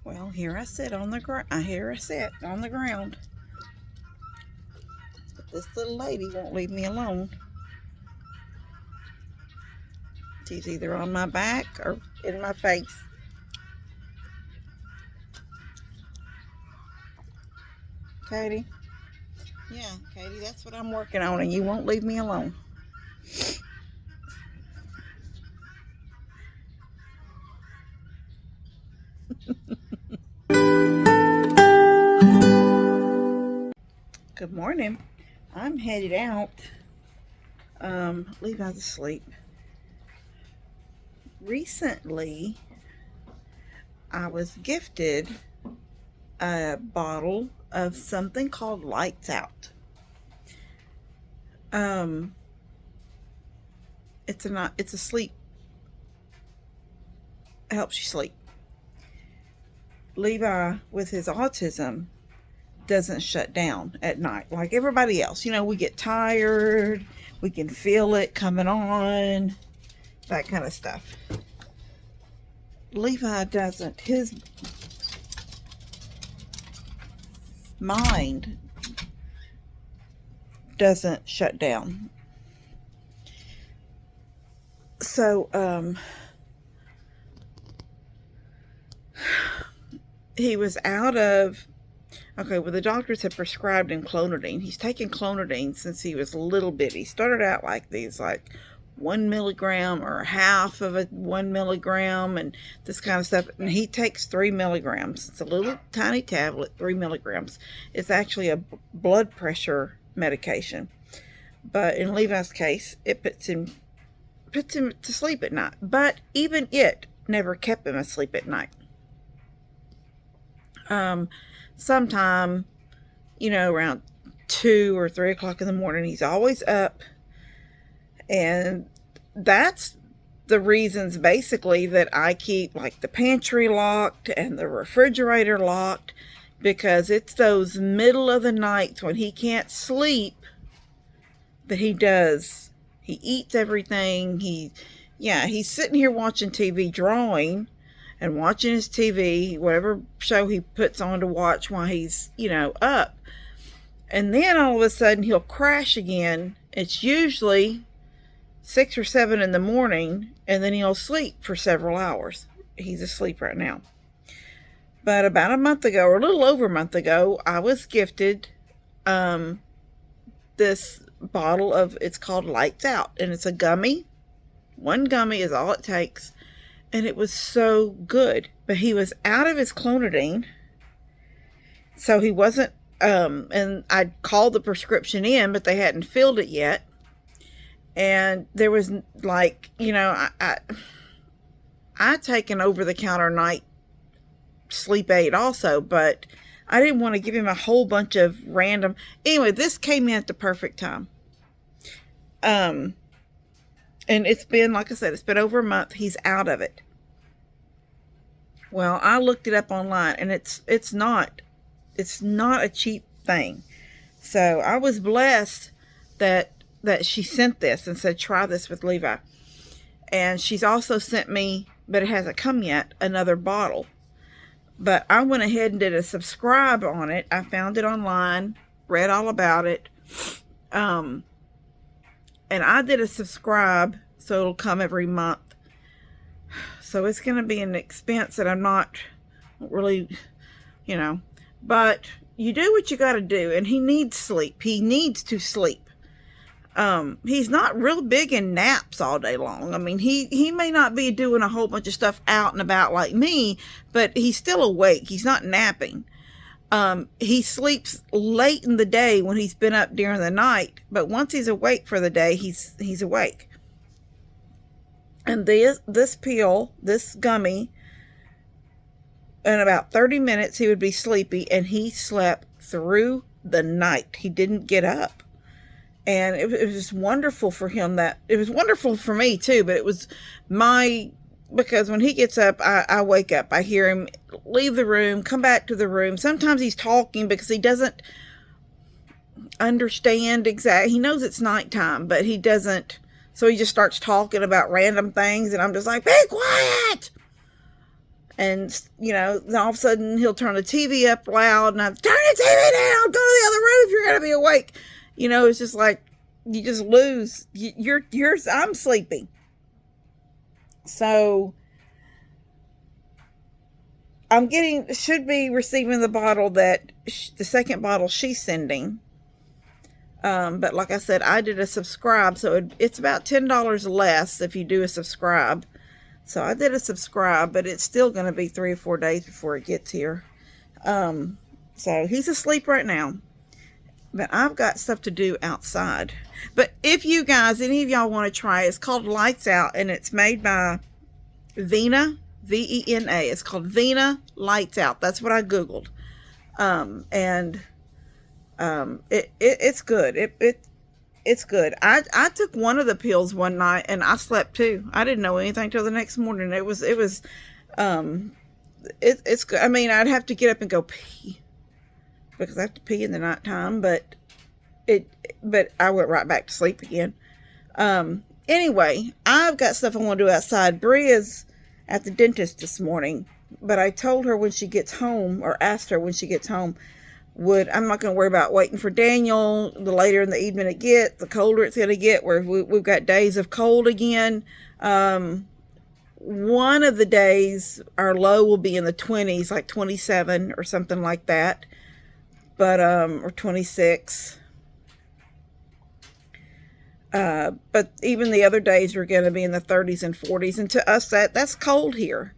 Well, here I sit on the ground. Here I sit on the ground. But this little lady won't leave me alone. She's either on my back or in my face. Katie? Yeah, Katie, that's what I'm working on, and you won't leave me alone. Good morning. I'm headed out. Levi's asleep. Recently, I was gifted a bottle of something called Lights Out. It's a sleep. It helps you sleep. Levi, with his autism, doesn't shut down at night like everybody else. You know, we get tired, we can feel it coming on, that kind of stuff. Levi doesn't. His mind doesn't shut down. So he was out of the doctors had prescribed him clonidine. He's taken clonidine since he was a little bit. He started out like these, like 1 milligram or half of a 1 milligram and this kind of stuff. And he takes 3 milligrams. It's a little tiny tablet, 3 milligrams. It's actually a blood pressure medication. But in Levi's case, it puts him to sleep at night. But even it never kept him asleep at night. Sometime, around 2 or 3 o'clock in the morning, he's always up. And that's the reasons basically that I keep like the pantry locked and the refrigerator locked, because it's those middle of the nights when he can't sleep that he does. He eats everything. He's sitting here watching TV, drawing and watching his TV, whatever show he puts on to watch while he's, up. And then all of a sudden he'll crash again. It's usually 6 or 7 in the morning, and then he'll sleep for several hours. He's asleep right now. But about a month ago, or a little over a month ago, I was gifted this bottle of, it's called Lights Out, and it's a gummy. 1 gummy is all it takes. And it was so good. But he was out of his clonidine. So he wasn't, and I called the prescription in, but they hadn't filled it yet. And there was like, I take an over-the-counter night sleep aid also, but I didn't want to give him a whole bunch of random. Anyway, this came in at the perfect time. And it's been, like I said, it's been over a month. He's out of it. Well, I looked it up online, and it's not a cheap thing. So I was blessed that she sent this and said, try this with Levi. And she's also sent me, but it hasn't come yet, another bottle. But I went ahead and did a subscribe on it. I found it online, read all about it. And I did a subscribe, so it'll come every month. So it's going to be an expense that I'm not really, but you do what you got to do. And he needs sleep. He needs to sleep. He's not real big in naps all day long. I mean, he may not be doing a whole bunch of stuff out and about like me, but he's still awake. He's not napping. He sleeps late in the day when he's been up during the night, but once he's awake for the day, he's awake. And this pill, this gummy, in about 30 minutes, he would be sleepy, and he slept through the night. He didn't get up. And it was just wonderful for him. It was wonderful for me too, but it was because when he gets up, I wake up. I hear him leave the room, come back to the room. Sometimes he's talking because he doesn't understand exactly. He knows it's nighttime, but he doesn't. So he just starts talking about random things, and I'm just like, be quiet! And, you know, then all of a sudden he'll turn the TV up loud and I'm, turn the TV down, go to the other room if you're going to be awake. You know, it's just like, you just lose. I'm sleepy. So should be receiving the bottle the second bottle she's sending. But like I said, I did a subscribe, so it's about $10 less if you do a subscribe. So I did a subscribe, but it's still going to be 3 or 4 days before it gets here. So he's asleep right now. But I've got stuff to do outside. But if you guys, any of y'all want to try it, it's called Lights Out, and it's made by Vena, V-E-N-A. It's called Vena Lights Out. That's what I Googled. It's good. It's good. I took one of the pills one night and I slept too. I didn't know anything till the next morning. It's good. I mean, I'd have to get up and go pee because I have to pee in the nighttime, but I went right back to sleep again. Anyway, I've got stuff I want to do outside. Bree is at the dentist this morning, but I told her when she gets home, or asked her when she gets home, I'm not going to worry about waiting for Daniel. The later in the evening it gets, the colder it's going to get, where we've got days of cold again. One of the days, our low will be in the 20s, like 27 or something like that. But, or 26. But even the other days are going to be in the 30s and 40s. And to us, that's cold here.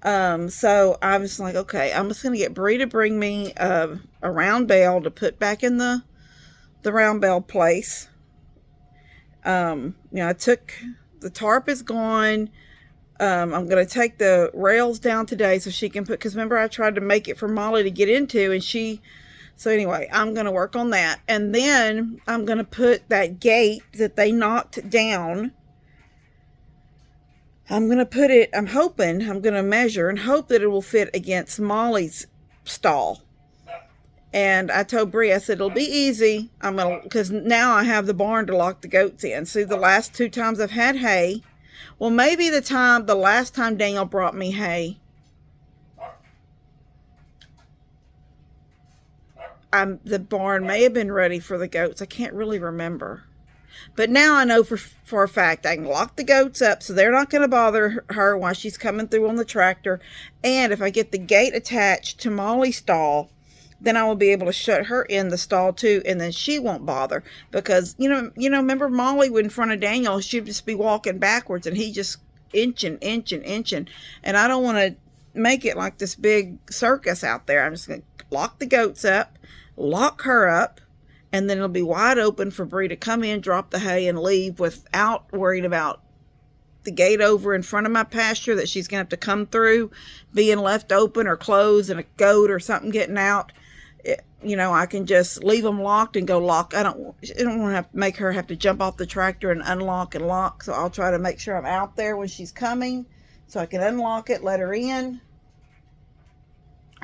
So I was like, okay, I'm just going to get Bree to bring me a round bale to put back in the round bale place. You know, I took, the tarp is gone. I'm going to take the rails down today so she can because remember I tried to make it for Molly to get into, and so anyway, I'm going to work on that. And then I'm going to put that gate that they knocked down. I'm going to measure and hope that it will fit against Molly's stall. And I told Bree, I said, it'll be easy. Because now I have the barn to lock the goats in. See, the last 2 times I've had hay. Well, maybe the last time Daniel brought me hay, the barn may have been ready for the goats. I can't really remember. But now I know for a fact I can lock the goats up so they're not going to bother her while she's coming through on the tractor. And if I get the gate attached to Molly's stall, then I will be able to shut her in the stall too, and then she won't bother. Because, you know, remember Molly in front of Daniel, she'd just be walking backwards and he just inching. And I don't want to make it like this big circus out there. I'm just going to lock the goats up, lock her up, and then it'll be wide open for Bree to come in, drop the hay, and leave without worrying about the gate over in front of my pasture that she's going to have to come through being left open or closed and a goat or something getting out. You know, I can just leave them locked and go lock. I don't want to make her have to jump off the tractor and unlock and lock. So I'll try to make sure I'm out there when she's coming so I can unlock it, let her in.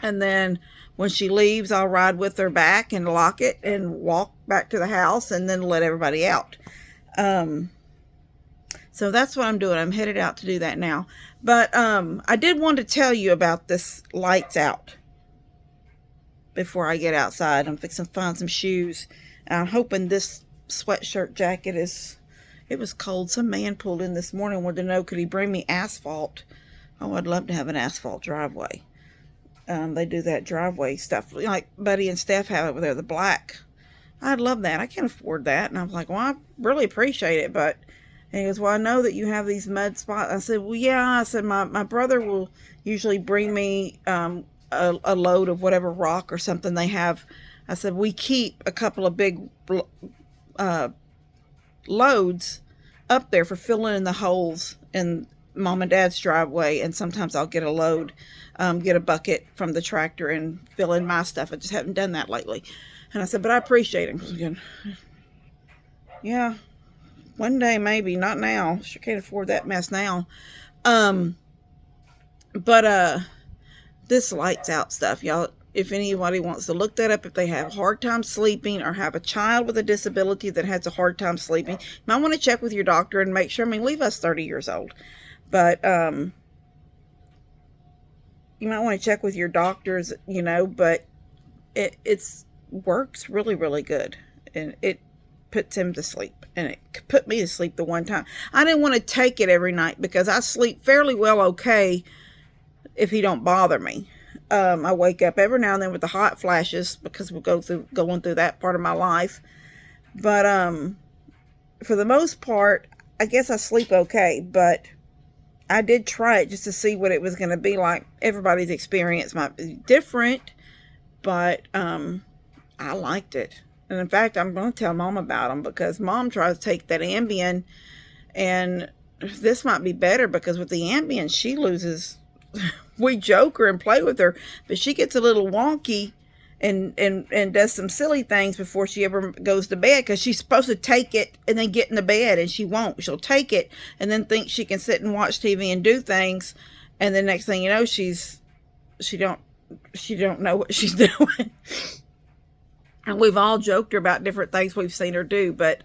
And then when she leaves, I'll ride with her back and lock it and walk back to the house and then let everybody out. So that's what I'm doing. I'm headed out to do that now. But I did want to tell you about this Lights Out before I get outside. I'm fixing to find some shoes. And I'm hoping this sweatshirt jacket it was cold. Some man pulled in this morning, wanted to know, could he bring me asphalt? Oh, I'd love to have an asphalt driveway. They do that driveway stuff like Buddy and Steph have over there, the black. I'd love that. I can't afford that. And I was like, well, I really appreciate it. And he goes, well, I know that you have these mud spots. I said, well, yeah. I said, my brother will usually bring me a load of whatever rock or something they have. I said, we keep a couple of big loads up there for filling in the holes in Mom and Dad's driveway, and sometimes I'll get a load, get a bucket from the tractor and fill in my stuff. I just haven't done that lately. And I said, but I appreciate it. Yeah, one day maybe, not now. Sure can't afford that mess now. This Lights Out stuff, y'all, if anybody wants to look that up, if they have a hard time sleeping or have a child with a disability that has a hard time sleeping, you might want to check with your doctor and make sure. I mean, leave us 30 years old. But you might want to check with your doctors, you know, but it's works really, really good. And it puts him to sleep. And it put me to sleep the one time. I didn't want to take it every night because I sleep fairly well okay if he don't bother me. I wake up every now and then with the hot flashes because we'll going through that part of my life. But for the most part, I guess I sleep okay. But I did try it just to see what it was going to be like. Everybody's experience might be different, but I liked it. And in fact, I'm going to tell Mom about them because Mom tries to take that Ambien, and this might be better because with the Ambien, she loses. We joke her and play with her, but she gets a little wonky and does some silly things before she ever goes to bed because she's supposed to take it and then get in the bed, and she won't. She'll take it and then think she can sit and watch TV and do things, and the next thing you know, she don't know what she's doing. And we've all joked her about different things we've seen her do, but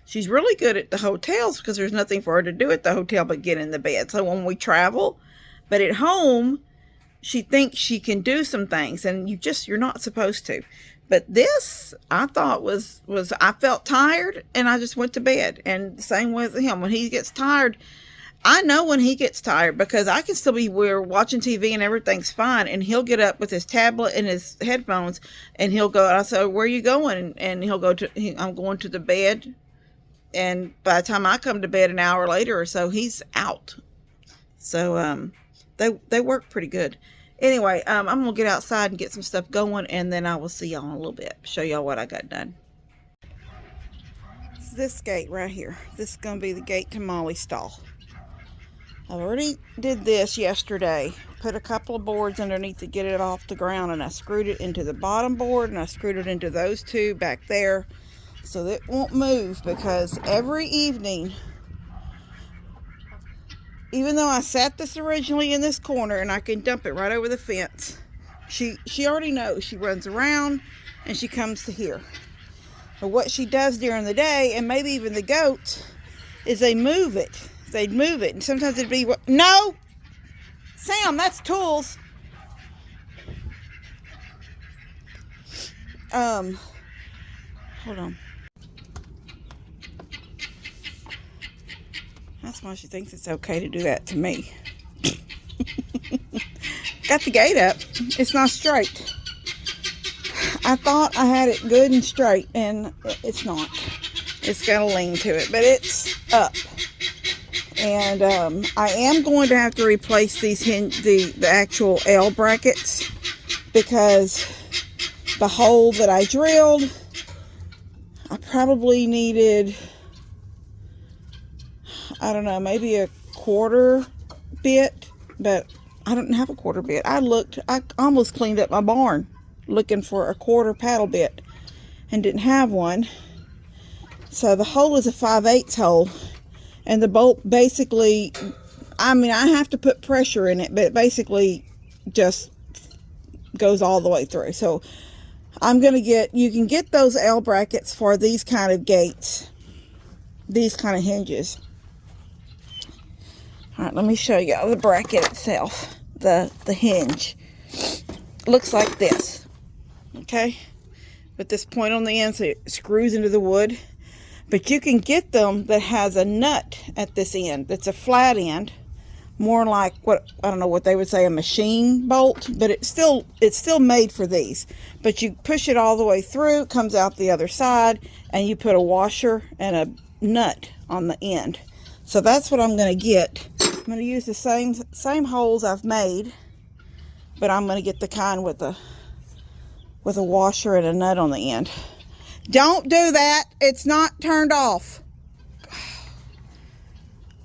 she's really good at the hotels because there's nothing for her to do at the hotel but get in the bed. So when we travel, but at home, she thinks she can do some things, and you're not supposed to. But this, I thought was I felt tired, and I just went to bed. And the same with him. When he gets tired, I know when he gets tired because I can still we're watching TV and everything's fine, and he'll get up with his tablet and his headphones, and he'll go. I say, "Where are you going?" And he'll go I'm going to the bed. And by the time I come to bed an hour later or so, he's out. So they work pretty good. Anyway, I'm gonna get outside and get some stuff going, and then I will see y'all in a little bit. Show y'all what I got done. It's this gate right here. This is gonna be the gate to Molly's stall. I already did this yesterday. Put a couple of boards underneath to get it off the ground, and I screwed it into the bottom board, and I screwed it into those two back there so that it won't move, because every evening, even though I sat this originally in this corner and I can dump it right over the fence, she already knows. She runs around and she comes to here. But what she does during the day, and maybe even the goats, is they move it. They'd move it, and sometimes it'd be, no, Sam, that's tools. Hold on. That's why she thinks it's okay to do that to me. Got the gate up. It's not straight. I thought I had it good and straight, and it's not. It's got a lean to it, but it's up. And I am going to have to replace these the actual L brackets, because the hole that I drilled, I probably needed, I don't know, maybe a quarter bit, but I don't have a quarter bit. I almost cleaned up my barn looking for a quarter paddle bit and didn't have one. So the hole is a 5/8 hole. And the bolt basically, I mean, I have to put pressure in it, but it basically just goes all the way through. So I'm going to you can get those L brackets for these kind of gates, these kind of hinges. All right, let me show you the bracket itself, the hinge. Looks like this, okay? With this point on the end, so it screws into the wood. But you can get them that has a nut at this end. That's a flat end, more like what, I don't know what they would say, a machine bolt, but it's still made for these. But you push it all the way through, it comes out the other side, and you put a washer and a nut on the end. So that's what I'm going to get. I'm going to use the same holes I've made, but I'm going to get the kind with a washer and a nut on the end. Don't do that. It's not turned off.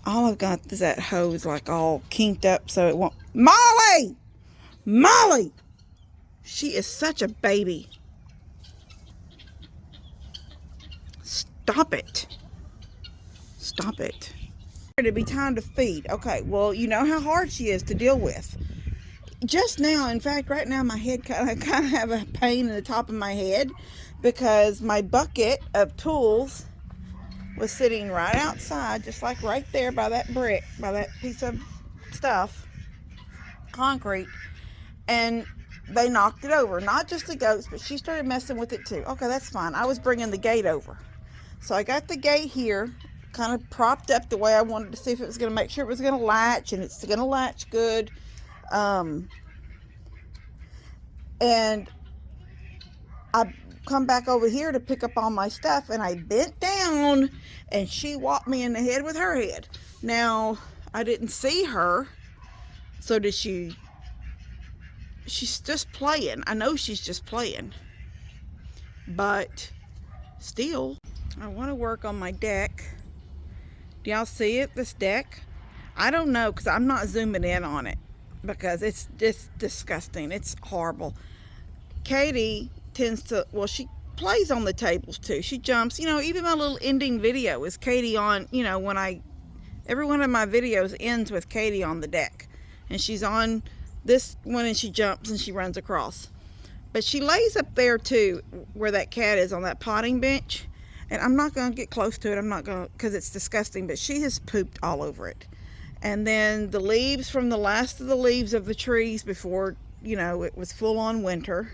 All I've got is that hose like all kinked up so it won't. Molly! Molly! She is such a baby. Stop it. Stop it. It'll be time to feed. Okay, well, you know how hard she is to deal with. Just now, in fact, right now, my head kind of have a pain in the top of my head, because my bucket of tools was sitting right outside, just like right there by that brick, by that piece of stuff. concrete, and they knocked it over. Not just the goats, but she started messing with it too. Okay, that's fine. I was bringing the gate over. So I got the gate here kind of propped up the way I wanted to see if it was going to make sure it was going to latch, and it's going to latch good. And I come back over here to pick up all my stuff, and I bent down, and she whopped me in the head with her head. Now, I didn't see her, so did she? She's just playing. I know she's just playing, but still, I want to work on my deck. Do y'all see it, this deck? I don't know, because I'm not zooming in on it, because it's just disgusting. It's horrible. Katie tends to, well, she plays on the tables too. She jumps, even my little ending video is Katie on, every one of my videos ends with Katie on the deck. And she's on this one, and she jumps and she runs across. But she lays up there too, where that cat is on that potting bench. And I'm not going to get close to it. I'm not going to, because it's disgusting, but she has pooped all over it. And then the leaves from the last of the leaves of the trees before, it was full on winter.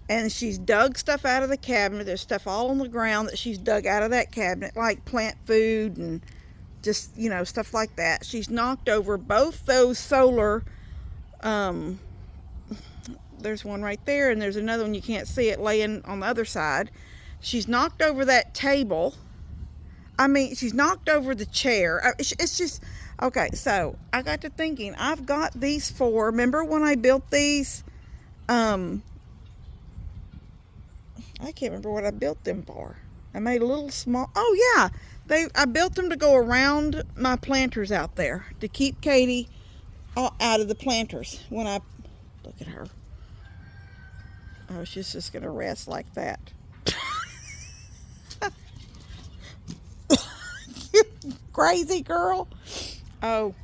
And she's dug stuff out of the cabinet. There's stuff all on the ground that she's dug out of that cabinet, like plant food and just, stuff like that. She's knocked over both those solar, there's one right there, and there's another one, you can't see it, laying on the other side. She's knocked over that table. She's knocked over the chair. It's just, okay, so I got to thinking, I've got these four. Remember when I built these? I can't remember what I built them for. I made a little small, oh yeah, I built them to go around my planters out there, to keep Katie out of the planters when I, look at her. Oh, she's just going to rest like that. Crazy girl. Oh,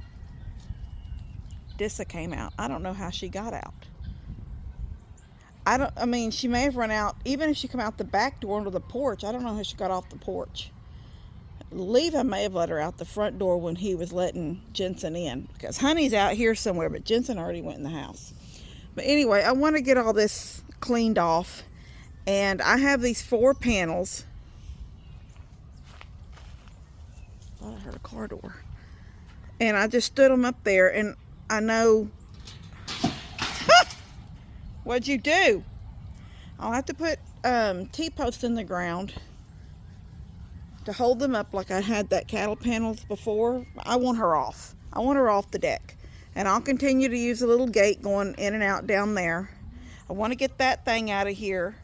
Dissa came out. I don't know how she got out. She may have run out, even if she come out the back door onto the porch. I don't know how she got off the porch. Levi may have let her out the front door when he was letting Jensen in, because Honey's out here somewhere, but Jensen already went in the house. But anyway, I want to get all this cleaned off, and I have these 4 panels. I heard a car door. And I just stood them up there, and I know... What'd you do? I'll have to put T-posts in the ground to hold them up like I had that cattle panels before. I want her off. I want her off the deck. And I'll continue to use a little gate going in and out down there. I want to get that thing out of here.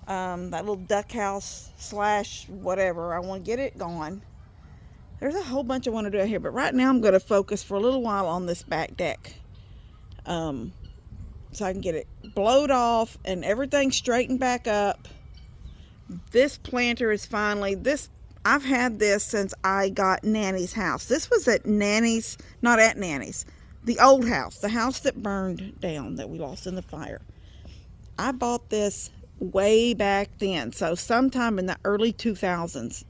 That little duck house / whatever. I want to get it gone. There's a whole bunch I want to do out here, but right now I'm going to focus for a little while on this back deck. So I can get it blowed off and everything straightened back up. This planter is finally, I've had this since I got Nanny's house. This was at Nanny's, not at Nanny's, the old house, the house that burned down, that we lost in the fire. I bought this way back then, so sometime in the early 2000s.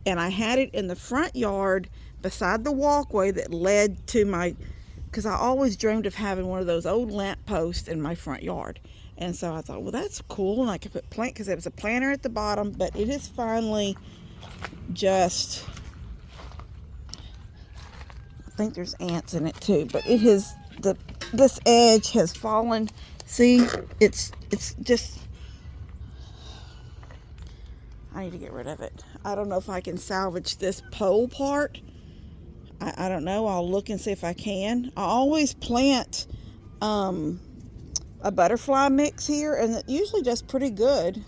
And I had it in the front yard beside the walkway that led to my, because I always dreamed of having one of those old lamp posts in my front yard. And so I thought, well, that's cool. And I could put because it was a planter at the bottom, but it is finally just, I think there's ants in it too, but it has, this edge has fallen. See, it's just, I need to get rid of it. I don't know if I can salvage this pole part. I don't know. I'll look and see if I can. I always plant a butterfly mix here, and it usually does pretty good.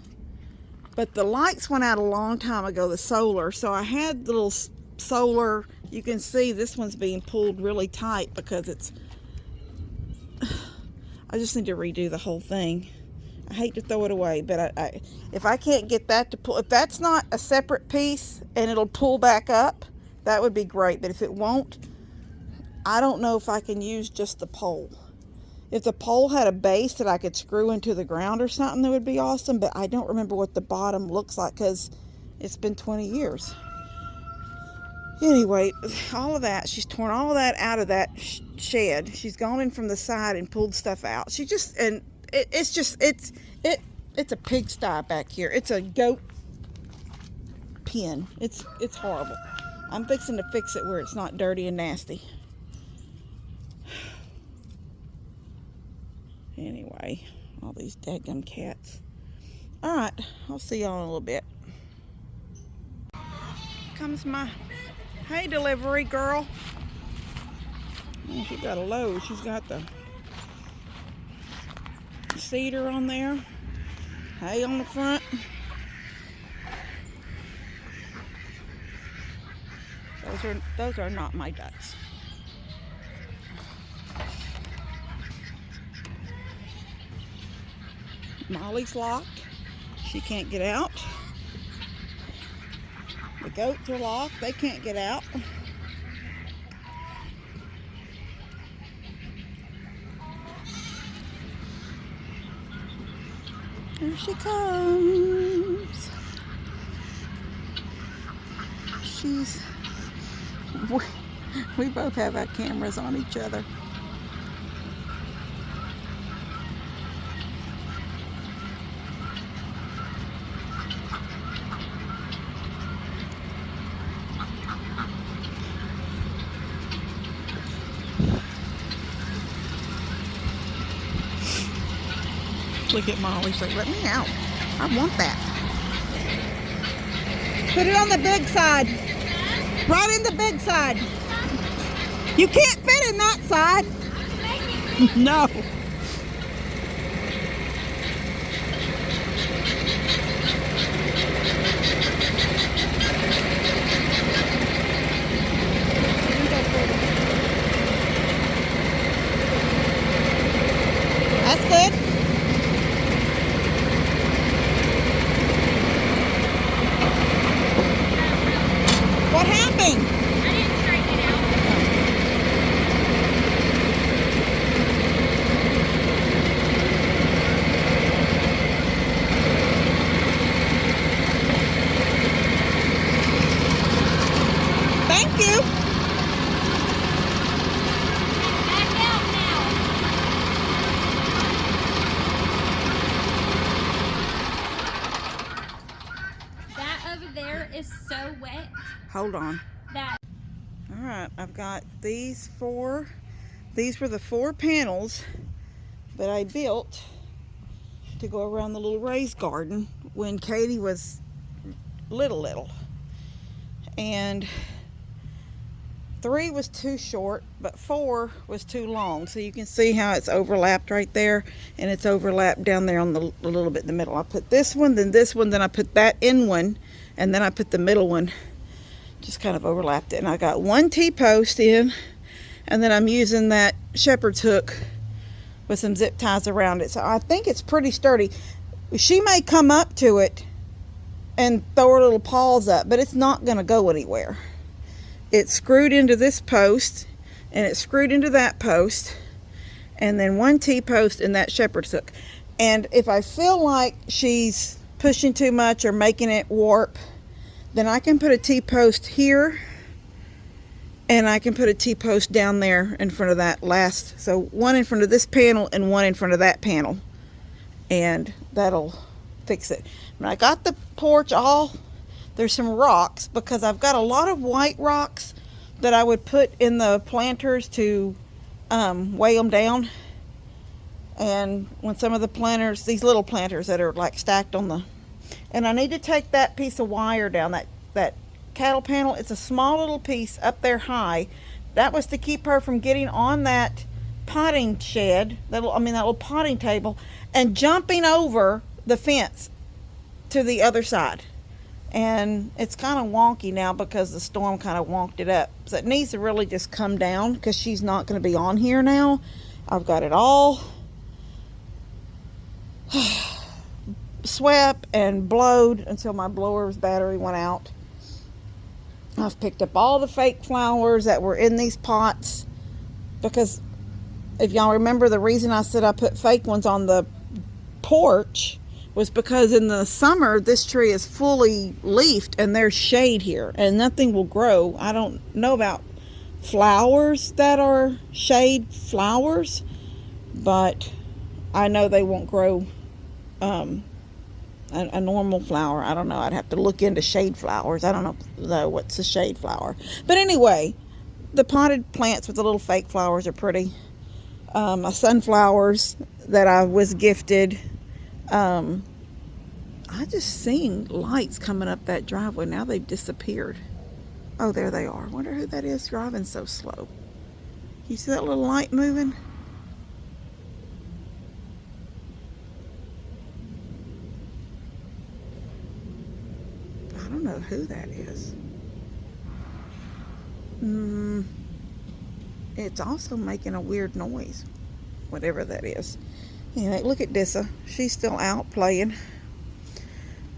But the lights went out a long time ago, the solar. So I had the little solar. You can see this one's being pulled really tight because it's, I just need to redo the whole thing. I hate to throw it away, but if I can't get that to pull, if that's not a separate piece and it'll pull back up, that would be great. But if it won't, I don't know if I can use just the pole. If the pole had a base that I could screw into the ground or something, that would be awesome. But I don't remember what the bottom looks like because it's been 20 years. Anyway, all of that, she's torn all of that out of that shed. She's gone in from the side and pulled stuff out. She just, and it's a pigsty back here. It's a goat pen. It's horrible. I'm fixing to fix it where it's not dirty and nasty. Anyway, all these daggum cats. All right, I'll see y'all in a little bit. Comes my, hey, delivery girl. Oh, she got a load. She's got the cedar on there, hay on the front. Those are not my ducks. Molly's locked. She can't get out. The goats are locked. They can't get out. Here she comes. We both have our cameras on each other. Look at Molly. She's like, let me out. I want that. Put it on the big side. Right in the big side. You can't fit in that side. No. That's good. What happened? I didn't straighten it out. Thank you. Back out now. That over there is so wet. Hold on. That. All right, I've got these four. These were the 4 panels that I built to go around the little raised garden when Katie was little. And 3 was too short, but 4 was too long. So you can see how it's overlapped right there, and it's overlapped down there on the a little bit in the middle. I put this one, then I put that in one, and then I put the middle one. Just kind of overlapped it. And I got 1 T-post in, and then I'm using that shepherd's hook with some zip ties around it. So I think it's pretty sturdy. She may come up to it and throw her little paws up, but it's not going to go anywhere. It's screwed into this post, and it's screwed into that post, and then 1 T-post and that shepherd's hook. And if I feel like she's pushing too much or making it warp, then I can put a T-post here, and I can put a T-post down there in front of that last. So 1 in front of this panel and 1 in front of that panel. And that'll fix it. When I got the porch all, there's some rocks, because I've got a lot of white rocks that I would put in the planters to weigh them down. And when some of the planters, these little planters that are like stacked on the, and I need to take that piece of wire down, that cattle panel. It's a small little piece up there high. That was to keep her from getting on that potting shed, that little potting table, and jumping over the fence to the other side. And it's kind of wonky now because the storm kind of wonked it up. So it needs to really just come down because she's not going to be on here now. I've got it all swept and blowed until my blower's battery went out. I've picked up all the fake flowers that were in these pots, because if y'all remember, the reason I said I put fake ones on the porch was because in the summer this tree is fully leafed and there's shade here and nothing will grow. I don't know about flowers that are shade flowers, but I know they won't grow a normal flower. I don't know. I'd have to look into shade flowers. I don't know what's a shade flower. But anyway, the potted plants with the little fake flowers are pretty. My sunflowers that I was gifted. I just seen lights coming up that driveway. Now they've disappeared. Oh, there they are. Wonder who that is driving so slow. You see that little light moving? I don't know who that is. It's also making a weird noise, whatever that is. Anyway, look at Dissa. She's still out playing.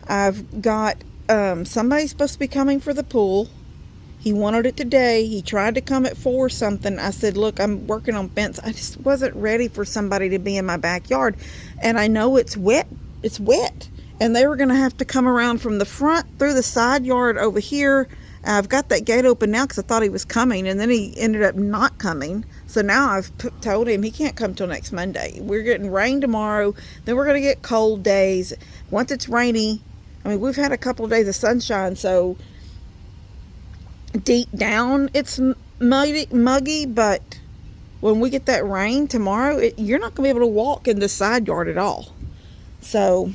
I've got somebody supposed to be coming for the pool. He wanted it today. He tried to come at 4 something. I said, look, I'm working on fence. I just wasn't ready for somebody to be in my backyard. And I know it's wet. It's wet. And they were going to have to come around from the front through the side yard over here. I've got that gate open now because I thought he was coming, and then he ended up not coming. So now I've told him he can't come till next Monday. We're getting rain tomorrow. Then we're going to get cold days. Once it's rainy, I mean, we've had a couple of days of sunshine, so deep down it's muggy, but when we get that rain tomorrow, you're not going to be able to walk in the side yard at all. So,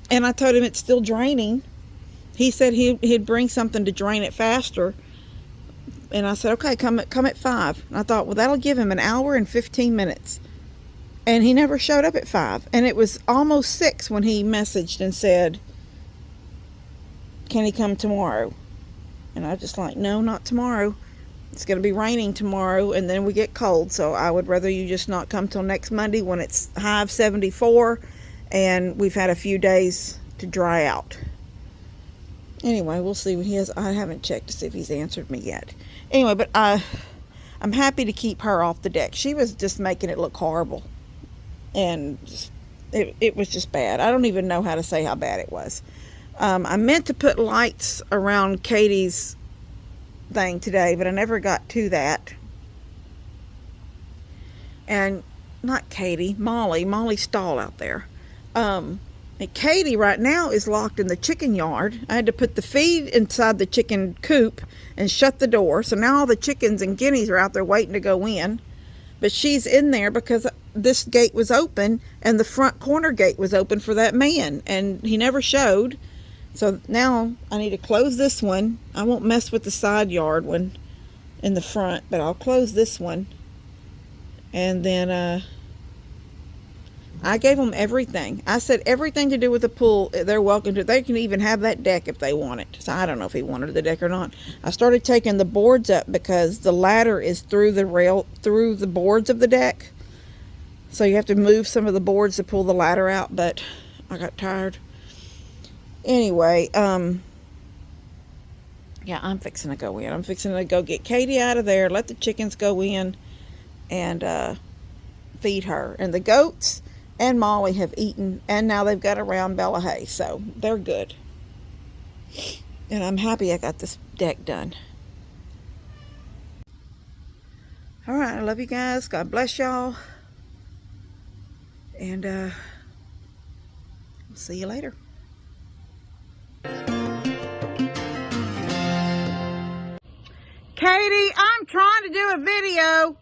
and I told him it's still draining. He said he'd bring something to drain it faster. And I said, okay, come at 5. And I thought, well, that'll give him an hour and 15 minutes. And he never showed up at 5. And it was almost 6 when he messaged and said, can he come tomorrow? And I was just like, no, not tomorrow. It's going to be raining tomorrow, and then we get cold. So I would rather you just not come till next Monday when it's high of 74. And we've had a few days to dry out. Anyway, we'll see what he has. I haven't checked to see if he's answered me yet. Anyway, but I'm happy to keep her off the deck. She was just making it look horrible. And it was just bad. I don't even know how to say how bad it was. I meant to put lights around Katie's thing today, but I never got to that. And not Katie, Molly Stahl out there. And Katie right now is locked in the chicken yard. I had to put the feed inside the chicken coop and shut the door. So now all the chickens and guineas are out there waiting to go in. But she's in there because this gate was open and the front corner gate was open for that man. And he never showed. So now I need to close this one. I won't mess with the side yard one in the front, but I'll close this one. And then I gave them everything. I said everything to do with the pool, they're welcome to. They can even have that deck if they want it. So I don't know if he wanted the deck or not. I started taking the boards up because the ladder is through the boards of the deck. So you have to move some of the boards to pull the ladder out, but I got tired. Anyway, yeah, I'm fixing to go in. I'm fixing to go get Katie out of there, let the chickens go in, and feed her. And the goats and Molly have eaten, and now they've got a round bale of hay, so they're good. And I'm happy I got this deck done. All right, I love you guys. God bless y'all. And we'll see you later. Katie, I'm trying to do a video.